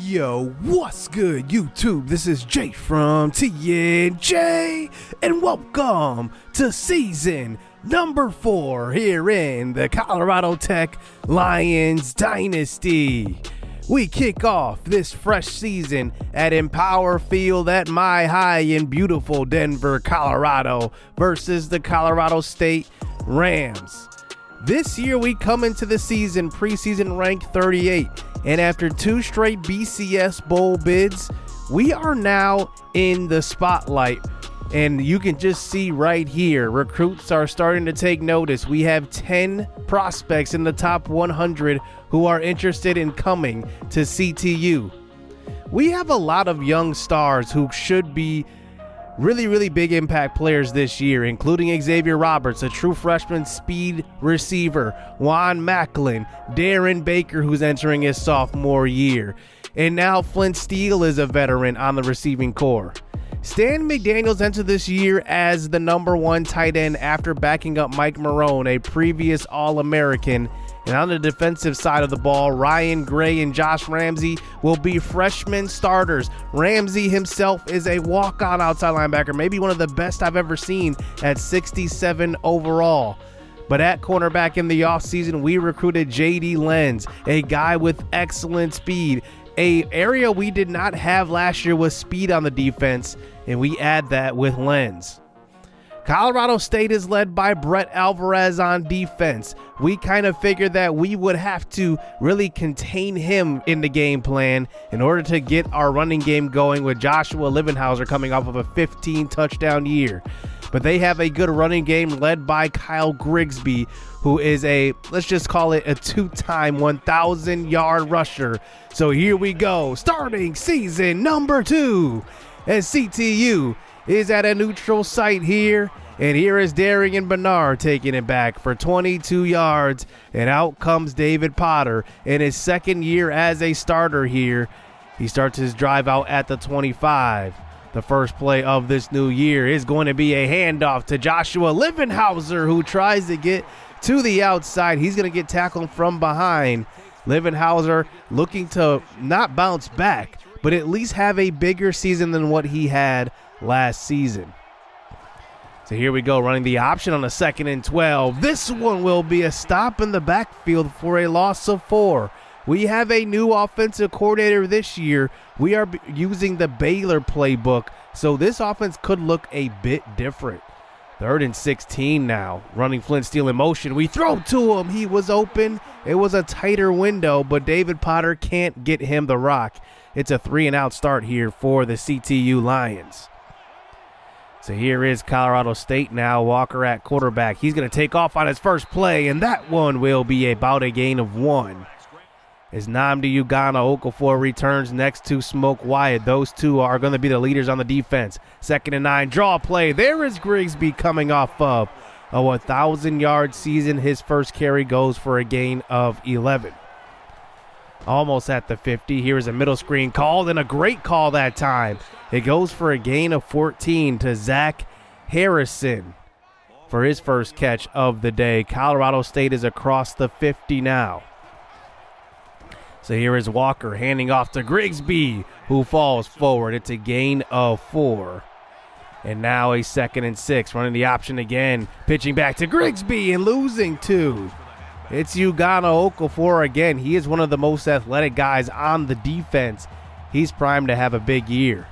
Yo, what's good, YouTube? This is Jay from TNJ, and welcome to season number 4 here in the Colorado Tech Lions Dynasty. We kick off this fresh season at Empower Field at My High in beautiful Denver, Colorado versus the Colorado State Rams. This year we come into the season preseason ranked 38, and after 2 straight BCS Bowl bids, we are now in the spotlight. And you can just see right here, recruits are starting to take notice. We have 10 prospects in the top 100 who are interested in coming to CTU. We have a lot of young stars who should be really big impact players this year, including Xavier Roberts, a true freshman speed receiver, Juan Macklin, Darren Baker, who's entering his sophomore year, and now Flint Steele is a veteran on the receiving corps. Stan McDaniels entered this year as the #1 tight end after backing up Mike Marone, a previous All-American. And on the defensive side of the ball, Ryan Gray and Josh Ramsey will be freshman starters. Ramsey himself is a walk-on outside linebacker, maybe one of the best I've ever seen at 67 overall. But at cornerback in the offseason, we recruited JD Lenz, a guy with excellent speed. An area we did not have last year was speed on the defense, and we add that with Lenz. Colorado State is led by Brett Alvarez on defense. We kind of figured that we would have to really contain him in the game plan in order to get our running game going, with Joshua Livenhauser coming off of a 15 touchdown year. But they have a good running game led by Kyle Grigsby, who is a, let's just call it a 2-time 1,000-yard rusher. So here we go, starting season number 2 as CTU is at a neutral site here, and here is Darion Bernard taking it back for 22 yards, and out comes David Potter in his second year as a starter here. He starts his drive out at the 25. The first play of this new year is going to be a handoff to Joshua Livenhauser, who tries to get to the outside. He's going to get tackled from behind. Livenhauser looking to not bounce back, but at least have a bigger season than what he had last season. So here we go, running the option on a 2nd and 12. This one will be a stop in the backfield for a loss of 4. We have a new offensive coordinator this year. We are using the Baylor playbook, so this offense could look a bit different. 3rd and 16 now, running Flint Steele in motion. We throw to him. He was open. It was a tighter window, but David Potter can't get him the rock. It's a 3-and-out start here for the CTU Lions. So here is Colorado State now. Walker at quarterback. He's going to take off on his first play, and that one will be about a gain of 1. As Nnamdi Okafor returns next to Smoke Wyatt. Those two are going to be the leaders on the defense. 2nd and 9, draw play. There is Grigsby coming off of a 1,000-yard season. His first carry goes for a gain of 11. Almost at the 50. Here is a middle screen called, and a great call that time. It goes for a gain of 14 to Zach Harrison for his first catch of the day. Colorado State is across the 50 now. So here is Walker handing off to Grigsby, who falls forward. It's a gain of 4. And now a 2nd and 6, running the option again, pitching back to Grigsby and losing 2. It's Okafor again. He is one of the most athletic guys on the defense. He's primed to have a big year.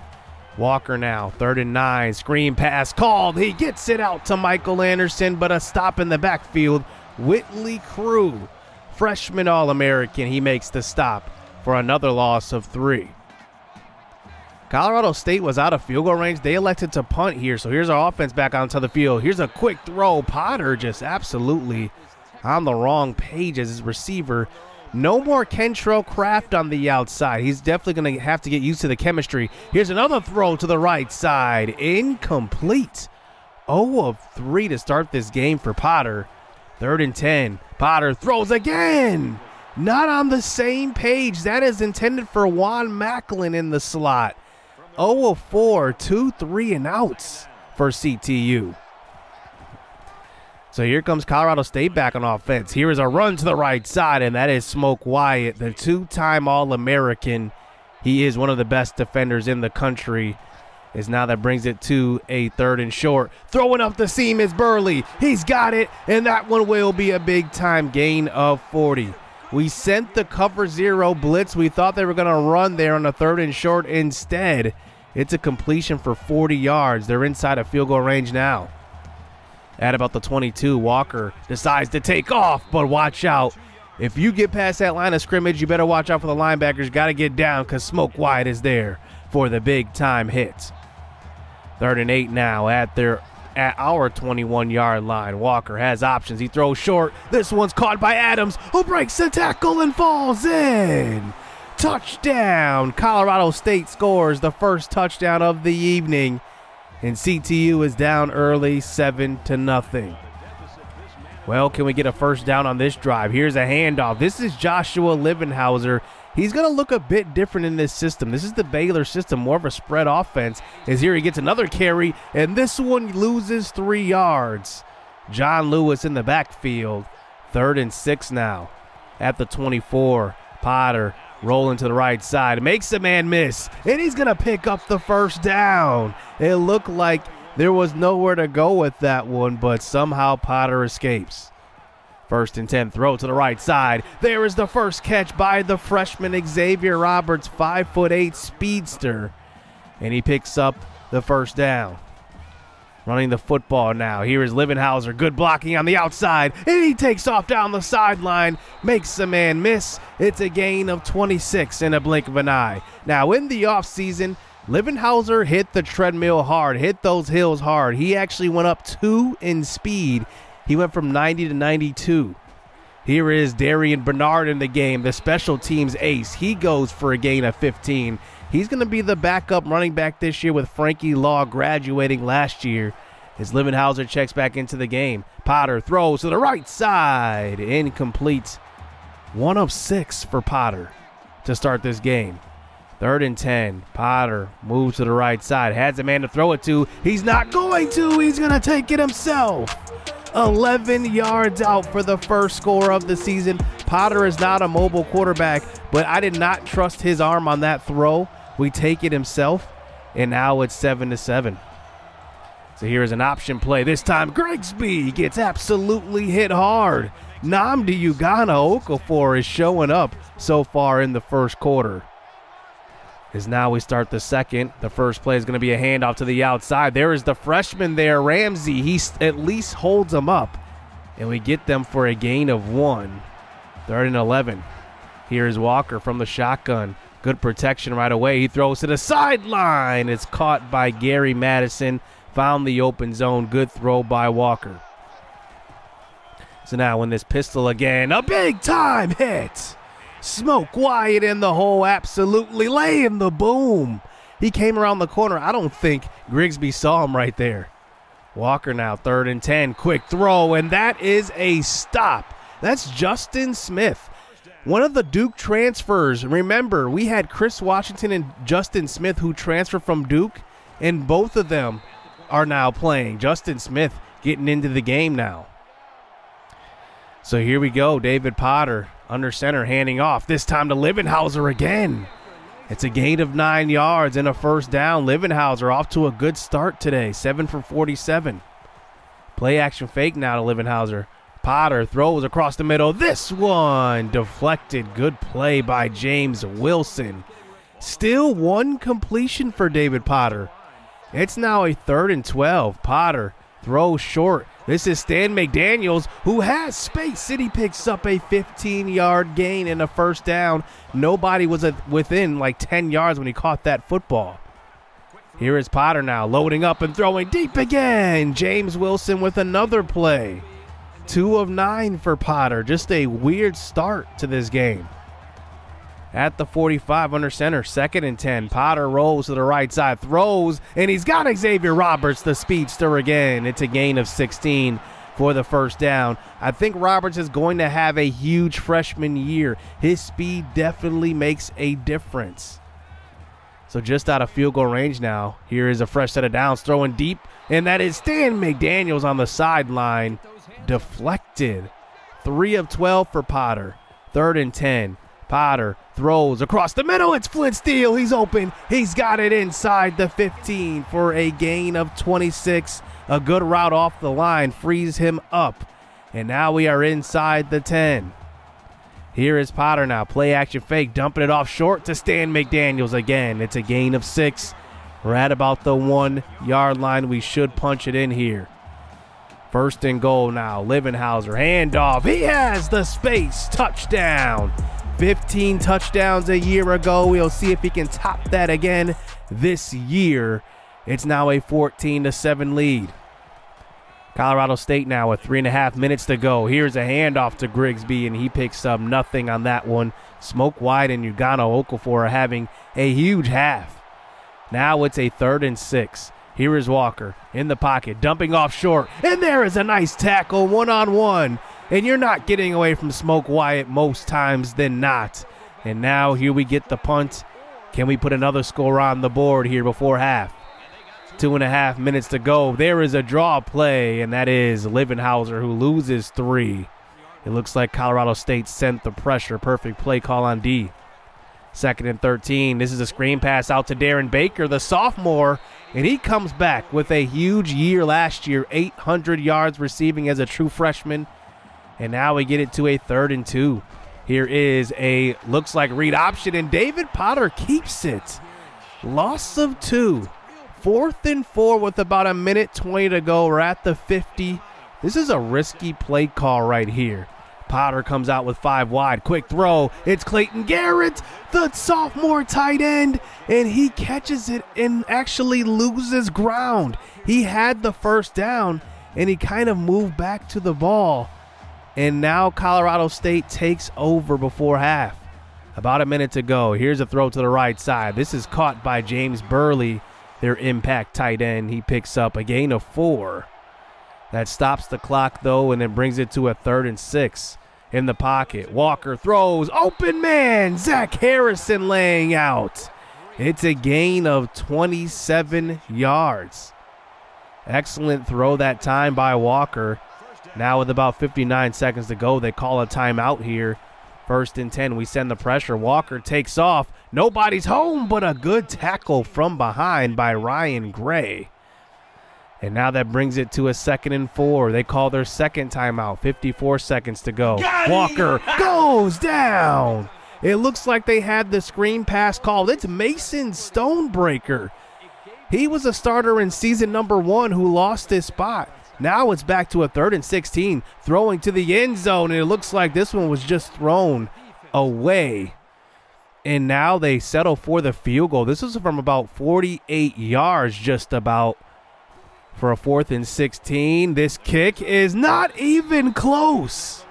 Walker now, 3rd and 9, screen pass called. He gets it out to Michael Anderson, but a stop in the backfield. Whitley Crew, freshman All-American, he makes the stop for another loss of 3. Colorado State was out of field goal range. They elected to punt here, so here's our offense back onto the field. Here's a quick throw. Potter just absolutely on the wrong page as his receiver. No more Kentrell Kraft on the outside. He's definitely going to have to get used to the chemistry. Here's another throw to the right side. Incomplete. 0 of 3 to start this game for Potter. 3rd and 10. Potter throws again. Not on the same page. That is intended for Juan Macklin in the slot. 0 of 4, 2 3-and-outs for CTU. So here comes Colorado State back on offense. Here is a run to the right side, and that is Smoke Wyatt, the 2-time All-American. He is one of the best defenders in the country. As now that brings it to a 3rd and short. Throwing up the seam is Burley. He's got it, and that one will be a big-time gain of 40. We sent the cover 0 blitz. We thought they were going to run there on a 3rd and short. Instead, it's a completion for 40 yards. They're inside of field goal range now. At about the 22, Walker decides to take off, but watch out. If you get past that line of scrimmage, you better watch out for the linebackers. Got to get down because Smoke White is there for the big-time hit. 3rd and 8 now at our 21-yard line. Walker has options. He throws short. This one's caught by Adams, who breaks the tackle and falls in. Touchdown. Colorado State scores the first touchdown of the evening, and CTU is down early 7-0. Well, can we get a first down on this drive? Here's a handoff. This is Joshua Livenhauser. He's going to look a bit different in this system. This is the Baylor system, more of a spread offense. As here he gets another carry, and this one loses 3 yards. John Lewis in the backfield. 3rd and 6 now at the 24. Potter rolling to the right side. Makes a man miss, and he's going to pick up the first down. It looked like there was nowhere to go with that one, but somehow Potter escapes. 1st and 10, throw to the right side. There is the first catch by the freshman Xavier Roberts, 5'8" speedster, and he picks up the first down. Running the football now. Here is Livenhauser, good blocking on the outside, and he takes off down the sideline, makes a man miss. It's a gain of 26 in a blink of an eye. Now in the offseason, Livenhauser hit the treadmill hard, hit those hills hard. He actually went up 2 in speed. He went from 90 to 92. Here is Darion Bernard in the game, the special teams ace. He goes for a gain of 15. He's going to be the backup running back this year with Frankie Law graduating last year. As Livenhauser checks back into the game. Potter throws to the right side. Incomplete. 1 of 6 for Potter to start this game. 3rd and 10. Potter moves to the right side. Has a man to throw it to. He's not going to. He's going to take it himself. 11 yards out for the first score of the season. Potter is not a mobile quarterback, but I did not trust his arm on that throw. We take it himself, and now it's 7-7. So here's an option play. This time Grigsby gets absolutely hit hard. Nnamdi Okafor is showing up so far in the first quarter. As now we start the second. The first play is going to be a handoff to the outside. There is the freshman there, Ramsey. He at least holds them up, and we get them for a gain of 1. 3rd and 11. Here's Walker from the shotgun. Good protection right away. He throws to the sideline. It's caught by Gary Madison. Found the open zone. Good throw by Walker. So now in this pistol again, a big-time hit. Smoke Wyatt in the hole, absolutely laying the boom. He came around the corner. I don't think Grigsby saw him right there. Walker now, 3rd and 10, quick throw, and that is a stop. That's Justin Smith, one of the Duke transfers. Remember, we had Chris Washington and Justin Smith who transferred from Duke, and both of them are now playing. Justin Smith getting into the game now. So here we go, David Potter under center, handing off, this time to Livenhauser again. It's a gain of 9 yards and a first down. Livenhauser off to a good start today, 7 for 47. Play action fake now to Livenhauser. Potter throws across the middle. This one deflected. Good play by James Wilson. Still 1 completion for David Potter. It's now a 3rd and 12. Potter throws short. This is Stan McDaniels, who has space, and he picks up a 15-yard gain and a first down. Nobody was within like 10 yards when he caught that football. Here is Potter now, loading up and throwing deep again. James Wilson with another play. 2 of 9 for Potter. Just a weird start to this game. At the 45 under center, 2nd and 10. Potter rolls to the right side, throws, and he's got Xavier Roberts, the speedster, again. It's a gain of 16 for the first down. I think Roberts is going to have a huge freshman year. His speed definitely makes a difference. So just out of field goal range now. Here is a fresh set of downs, throwing deep, and that is Stan McDaniels on the sideline. Deflected. 3 of 12 for Potter. 3rd and 10. Potter throws across the middle. It's Flint Steele. He's open. He's got it inside the 15 for a gain of 26. A good route off the line frees him up. And now we are inside the 10. Here is Potter now. Play action fake. Dumping it off short to Stan McDaniels again. It's a gain of 6. We're at about the 1 yard line. We should punch it in here. First and goal now. Livenhauser. Handoff. He has the space. Touchdown. 15 touchdowns a year ago. We'll see if he can top that again this year. It's now a 14-7 lead. Colorado State now with 3.5 minutes to go. Here's a handoff to Grigsby, and he picks up nothing on that one. Smoke White and Ugano Okafor are having a huge half. Now it's a 3rd and 6. Here is Walker in the pocket, dumping off short, and there is a nice tackle one-on-one. And you're not getting away from Smoke Wyatt most times than not. And now here we get the punt. Can we put another score on the board here before half? 2.5 minutes to go. There is a draw play, and that is Livenhauser who loses 3. It looks like Colorado State sent the pressure. Perfect play call on D. 2nd and 13. This is a screen pass out to Darren Baker, the sophomore, and he comes back with a huge year last year, 800 yards receiving as a true freshman. And now we get it to a 3rd and 2. Here is a looks like read option, and David Potter keeps it. Loss of 2. 4th and 4 with about 1:20 to go. We're at the 50. This is a risky play call right here. Potter comes out with 5 wide. Quick throw. It's Clayton Garrett, the sophomore tight end, and he catches it and actually loses ground. He had the first down, and he kind of moved back to the ball. And now Colorado State takes over before half. About 1 minute to go. Here's a throw to the right side. This is caught by James Burley, their impact tight end. He picks up a gain of 4. That stops the clock, though, and then brings it to a 3rd and 6. In the pocket, Walker throws. Open man, Zach Harrison laying out. It's a gain of 27 yards. Excellent throw that time by Walker. Now with about 59 seconds to go, they call a timeout here. 1st and 10, we send the pressure. Walker takes off. Nobody's home, but a good tackle from behind by Ryan Gray. And now that brings it to a 2nd and 4. They call their second timeout. 54 seconds to go. Walker goes down. It looks like they had the screen pass called. It's Mason Stonebreaker. He was a starter in season number 1 who lost his spot. Now it's back to a 3rd and 16, throwing to the end zone, and it looks like this one was just thrown away. And now they settle for the field goal. This is from about 48 yards just about for a 4th and 16. This kick is not even close.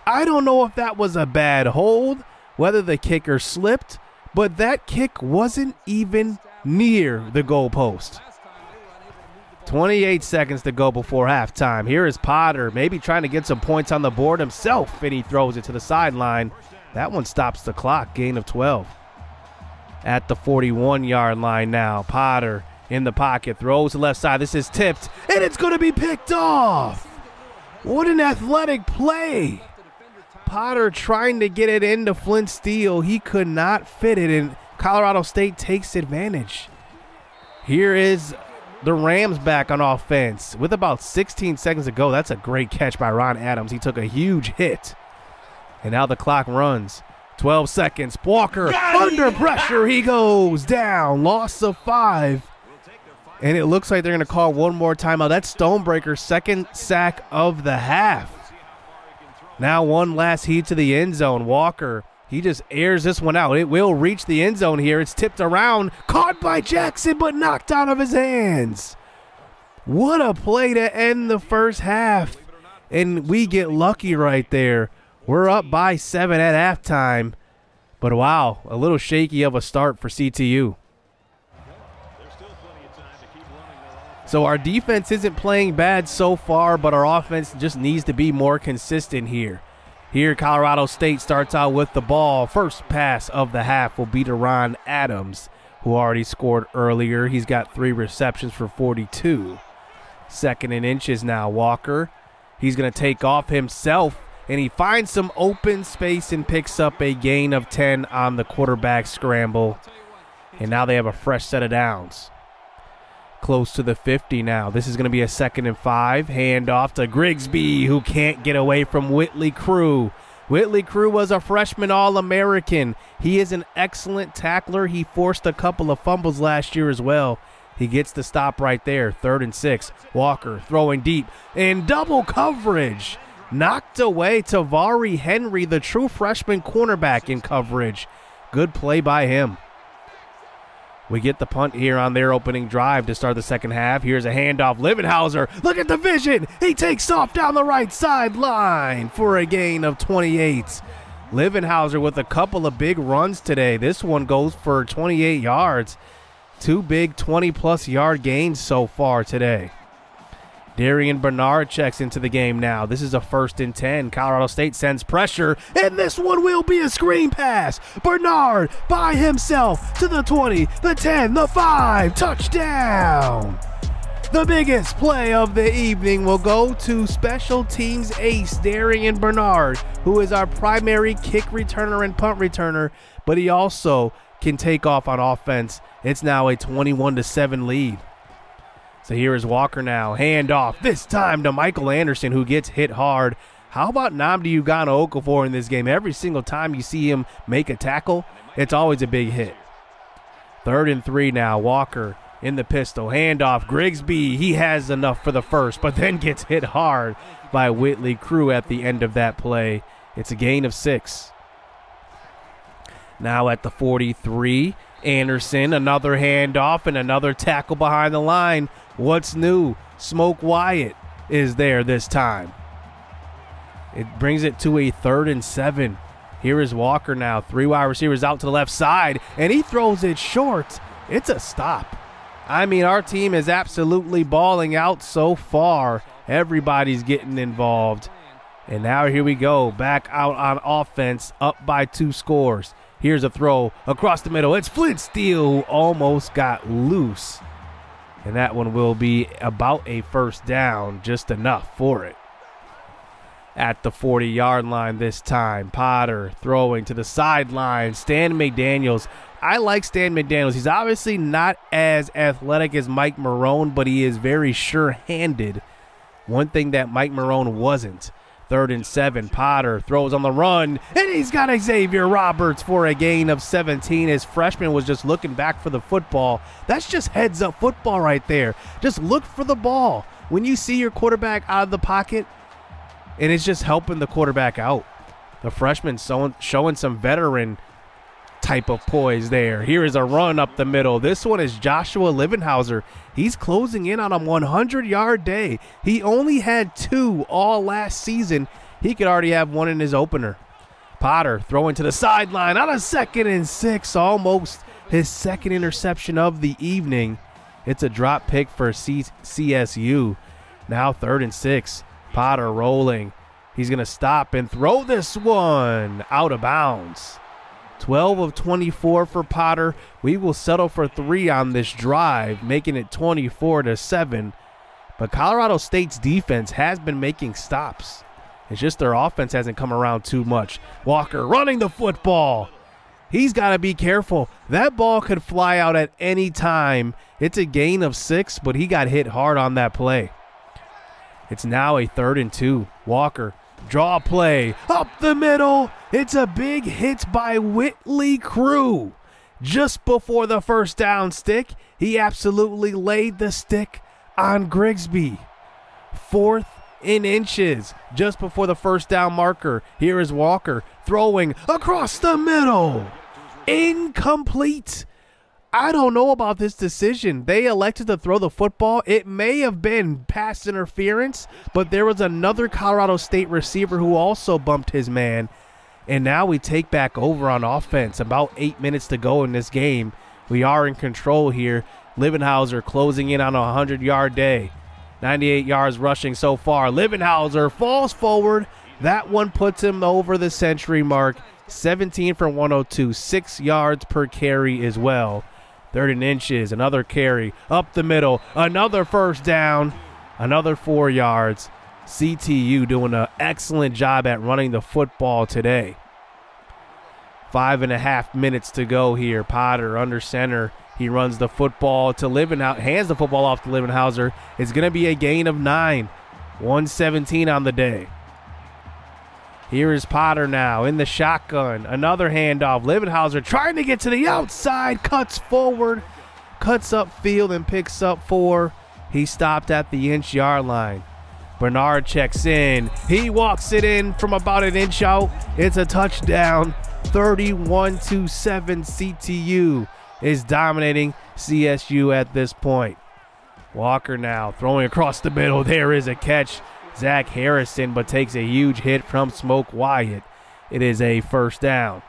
I don't know if that was a bad hold, whether the kicker slipped, but that kick wasn't even near the goalpost. 28 seconds to go before halftime. Here is Potter, maybe trying to get some points on the board himself, and he throws it to the sideline. That one stops the clock, gain of 12. At the 41-yard line now, Potter in the pocket, throws to the left side. This is tipped, and it's going to be picked off. What an athletic play. Potter trying to get it into Flint Steele. He could not fit it, and Colorado State takes advantage. Here is the Rams back on offense with about 16 seconds to go. That's a great catch by Ron Adams. He took a huge hit. And now the clock runs. 12 seconds. Walker under pressure. He goes down. Loss of 5. And it looks like they're going to call one more timeout. That's Stonebreaker's 2nd sack of the half. Now one last heat to the end zone. Walker, he just airs this one out. It will reach the end zone here. It's tipped around, caught by Jackson, but knocked out of his hands. What a play to end the first half. And we get lucky right there. We're up by 7 at halftime. But wow, a little shaky of a start for CTU. So our defense isn't playing bad so far, but our offense just needs to be more consistent here. Here, Colorado State starts out with the ball. First pass of the half will be to Ron Adams, who already scored earlier. He's got 3 receptions for 42. 2nd and inches now. Walker, he's going to take off himself, and he finds some open space and picks up a gain of 10 on the quarterback scramble. And now they have a fresh set of downs. Close to the 50 now. This is going to be a 2nd and 5. Hand off to Grigsby, who can't get away from Whitley Crew. Whitley Crew was a freshman All-American. He is an excellent tackler. He forced a couple of fumbles last year as well. He gets the stop right there. 3rd and 6. Walker throwing deep in double coverage. Knocked away. Tavari Henry, the true freshman cornerback, in coverage. Good play by him. We get the punt here on their opening drive to start the second half. Here's a handoff. Livenhauser, look at the vision. He takes off down the right sideline for a gain of 28. Livenhauser with a couple of big runs today. This one goes for 28 yards. 2 big 20-plus yard gains so far today. Darion Bernard checks into the game now. This is a 1st and 10. Colorado State sends pressure, and this one will be a screen pass. Bernard by himself to the 20, the 10, the 5. Touchdown. The biggest play of the evening will go to special teams ace Darion Bernard, who is our primary kick returner and punt returner, but he also can take off on offense. It's now a 21-7 lead. So here is Walker now. Hand off, this time to Michael Anderson, who gets hit hard. How about Nnamdi Ugonna Okafor in this game? Every single time you see him make a tackle, it's always a big hit. 3rd and 3 now. Walker in the pistol. Hand off. Grigsby, he has enough for the first, but then gets hit hard by Whitley Crew at the end of that play. It's a gain of 6. Now at the 43, Anderson, another handoff and another tackle behind the line. What's new? Smoke Wyatt is there this time. It brings it to a 3rd and 7. Here is Walker now. 3 wide receivers out to the left side, and he throws it short. It's a stop. I mean, our team is absolutely balling out so far. Everybody's getting involved. And now here we go. Back out on offense, up by 2 scores. Here's a throw across the middle. It's Flint Steele who almost got loose. And that one will be about a 1st down, just enough for it. At the 40-yard line this time, Potter throwing to the sideline. Stan McDaniels. I like Stan McDaniels. He's obviously not as athletic as Mike Marone, but he is very sure-handed. One thing that Mike Marone wasn't. 3rd and 7, Potter throws on the run, and he's got Xavier Roberts for a gain of 17. His freshman was just looking back for the football. That's just heads-up football right there. Just look for the ball. When you see your quarterback out of the pocket, and it's just helping the quarterback out. The freshman showing some veteran type of poise there. Here is a run up the middle. This one is Joshua Livenhauser. He's closing in on a 100-yard day. He only had 2 all last season. He could already have 1 in his opener. Potter throwing to the sideline on a 2nd and 6, almost his 2nd interception of the evening. It's a drop pick for CSU. Now 3rd and 6. Potter rolling. He's going to stop and throw this one out of bounds. 12 of 24 for Potter. We will settle for 3 on this drive, making it 24-7. But Colorado State's defense has been making stops. It's just their offense hasn't come around too much. Walker running the football. He's got to be careful. That ball could fly out at any time. It's a gain of 6, but he got hit hard on that play. It's now a 3rd and 2. Walker. Draw play up the middle. It's a big hit by Whitley Crew. Just before the 1st down stick, he absolutely laid the stick on Grigsby. 4th and inches, just before the 1st down marker. Here is Walker throwing across the middle. Incomplete. I don't know about this decision. They elected to throw the football. It may have been pass interference, but there was another Colorado State receiver who also bumped his man. And now we take back over on offense. About 8 minutes to go in this game. We are in control here. Livenhauser closing in on a 100-yard day. 98 yards rushing so far. Livenhauser falls forward. That one puts him over the century mark. 17 for 102. 6 yards per carry as well. 3rd and inches, another carry up the middle, another 1st down, another 4 yards. CTU doing an excellent job at running the football today. 5.5 minutes to go here. Potter under center. He runs the football to Livenhauser, hands the football off to Livenhauser. It's going to be a gain of 9. 117 on the day. Here is Potter now in the shotgun. Another handoff. Livenhauser trying to get to the outside. Cuts forward. Cuts upfield and picks up 4. He stopped at the inch-yard line. Bernard checks in. He walks it in from about an inch out. It's a touchdown. 31-7. CTU is dominating CSU at this point. Walker now throwing across the middle. There is a catch. Zach Harrison, but takes a huge hit from Smoke Wyatt. It is a first down.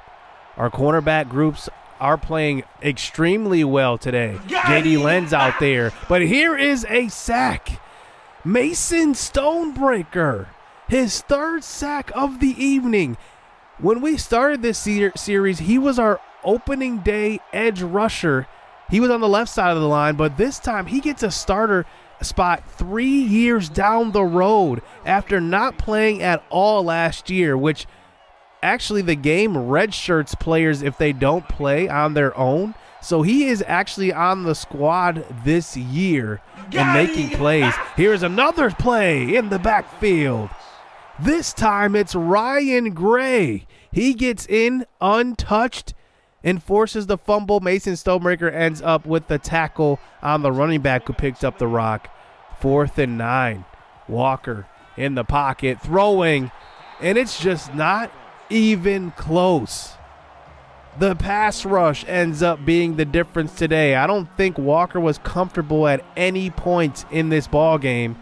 Our cornerback groups are playing extremely well today. JD Lenz out there, but here is a sack. Mason Stonebreaker, his 3rd sack of the evening. When we started this series, he was our opening day edge rusher. He was on the left side of the line, but this time he gets a starter spot 3 years down the road after not playing at all last year, which actually the game redshirts players if they don't play on their own. So he is actually on the squad this year and making plays. Here's another play in the backfield. This time it's Ryan Gray. He gets in untouched and forces the fumble. Mason Stonebreaker ends up with the tackle on the running back who picked up the rock. 4th and 9. Walker in the pocket throwing, and it's just not even close. The pass rush ends up being the difference today. I don't think Walker was comfortable at any point in this ball game.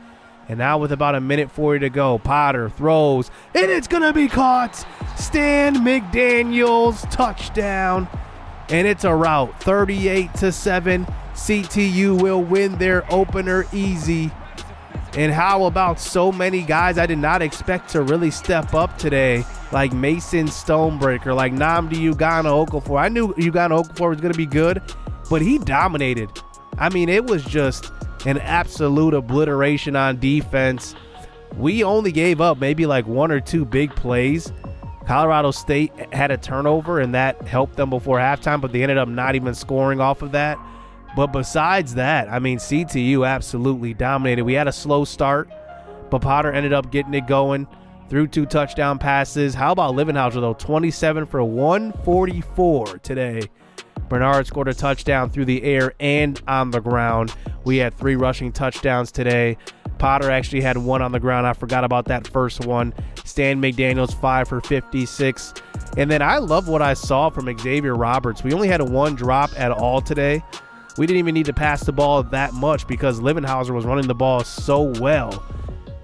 And now with about 1:40 to go, Potter throws, and it's going to be caught. Stan McDaniels, touchdown. And it's a rout, 38-7. CTU will win their opener easy. And how about so many guys I did not expect to really step up today, like Mason Stonebreaker, like Nnamdi Ugonna Okafor. I knew Ugonna Okafor was going to be good, but he dominated. I mean, it was just an absolute obliteration on defense. We only gave up maybe like 1 or 2 big plays. Colorado State had a turnover, and that helped them before halftime, but they ended up not even scoring off of that. But besides that, I mean, CTU absolutely dominated. We had a slow start, but Potter ended up getting it going, threw 2 touchdown passes. How about Livenhauser, though? 27 for 144 today. Bernard scored a touchdown through the air and on the ground. We had 3 rushing touchdowns today. Potter actually had 1 on the ground. I forgot about that first one. Stan McDaniels, 5 for 56. And then I love what I saw from Xavier Roberts. We only had 1 drop at all today. We didn't even need to pass the ball that much because Livenhauser was running the ball so well.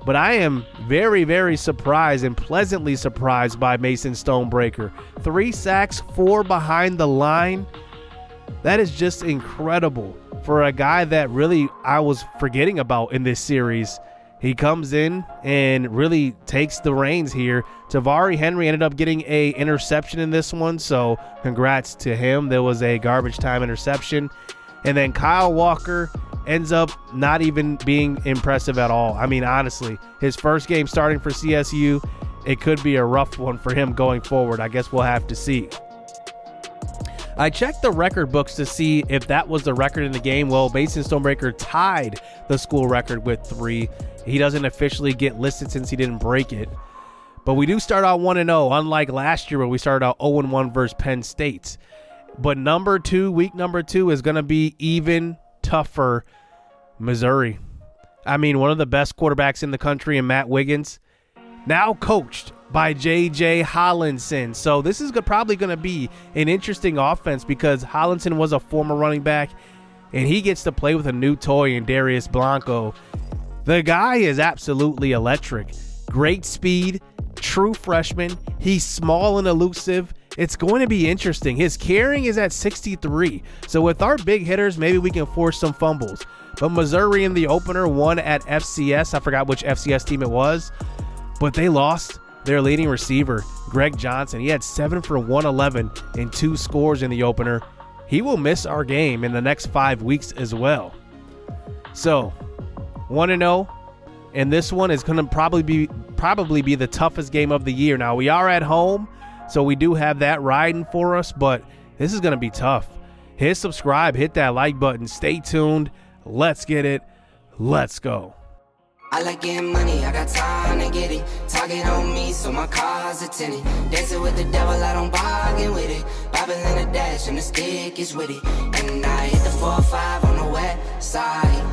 But I am very, very surprised and pleasantly surprised by Mason Stonebreaker. 3 sacks, 4 behind the line. That is just incredible for a guy that really I was forgetting about in this series. He comes in and really takes the reins here. Tavari Henry ended up getting an interception in this one, so congrats to him. There was a garbage time interception. And then Kyle Walker ends up not even being impressive at all. I mean, honestly, his first game starting for CSU, it could be a rough one for him going forward. I guess we'll have to see. I checked the record books to see if that was the record in the game. Well, Mason Stonebreaker tied the school record with 3. He doesn't officially get listed since he didn't break it. But we do start out 1-0, unlike last year where we started out 0-1 versus Penn State. But week number 2 is going to be even tougher. Missouri. I mean, one of the best quarterbacks in the country in Matt Wiggins, now coached by J.J. Hollinson. So this is probably going to be an interesting offense because Hollinson was a former running back, and he gets to play with a new toy in Darius Blanco. The guy is absolutely electric. Great speed, true freshman. He's small and elusive. It's going to be interesting. His carrying is at 63. So with our big hitters, maybe we can force some fumbles. But Missouri in the opener won at FCS. I forgot which FCS team it was. But they lost their leading receiver, Greg Johnson. He had 7 for 111 and 2 scores in the opener. He will miss our game in the next 5 weeks as well. So 1-0. and this one is going to probably be the toughest game of the year. Now, we are at home, so we do have that riding for us, but this is going to be tough. Hit subscribe, hit that like button, stay tuned. Let's get it. Let's go. I like getting money, I got time to get it. Target on me, so my car's a tinted. Dancing with the devil, I don't bargain with it. Bobbing in the dash, and the stick is with it. And I hit the 4-5 on the west side.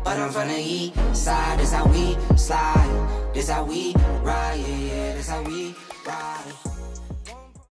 But I'm from the east side, this how we slide. This how we ride, yeah, this how we ride.